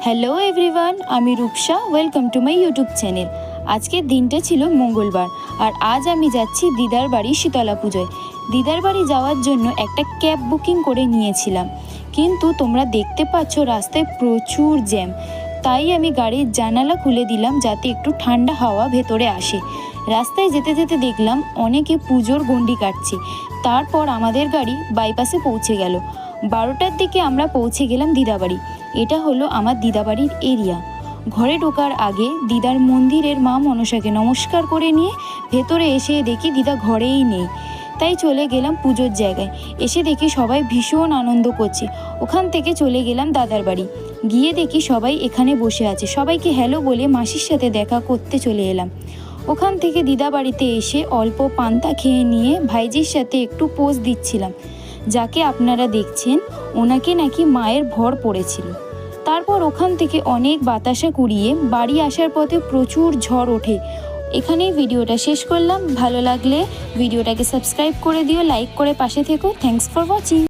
Hello everyone, আমি Rupsa. Welcome to my YouTube channel. আজকের দিনটা ছিল মঙ্গলবার, আর আজ আমি যাচ্ছি দিদার বাড়ি শীতলা পুজোয়। দিদার বাড়ি যাওয়ার জন্য একটা ক্যাব বুকিং করে নিয়েছিলাম, কিন্তু তোমরা দেখতে পাচ্ছ রাস্তায় প্রচুর জ্যাম। তাই আমি গাড়ির জানালা খুলে দিলাম যাতে একটু ঠান্ডা হাওয়া ভেতরে আসে। রাস্তায় যেতে যেতে দেখলাম অনেকে পুজোর গণ্ডি কাটছে। তারপর আমাদের গাড়ি বাইপাসে পৌঁছে গেল। 12টার দিকে আমরা পৌঁছে গেলাম দিদাবাড়ি। এটা হলো আমার দিদাবাড়ির এরিয়া। ঘরে ঢোকার আগে দিদার মন্দিরের মা মনসাকে নমস্কার করে নিয়ে ভেতরে এসে দেখি দিদা ঘরেই নেই। তাই চলে গেলাম পুজোর জায়গায়। এসে দেখি সবাই ভীষণ আনন্দ করছে। ওখান থেকে চলে গেলাম দাদার বাড়ি। গিয়ে দেখি সবাই এখানে বসে আছে। সবাইকে হ্যালো বলে মাসির সাথে দেখা করতে চলে এলাম। ওখান থেকে দিদা বাড়িতে এসে অল্প পান্তা খেয়ে নিয়ে ভাইজির সাথে একটু পোজ দিচ্ছিলাম। যাকে আপনারা দেখছেন ওনাকে নাকি মায়ের ভর পড়েছিল। তারপর ওখান থেকে অনেক বাতাসা কুড়িয়ে বাড়ি আসার পথে প্রচুর ঝড় ওঠে। এখানেই ভিডিওটা শেষ করলাম। ভালো লাগলে ভিডিওটাকে সাবস্ক্রাইব করে দিও, লাইক করে পাশে থেকো। Thanks for watching.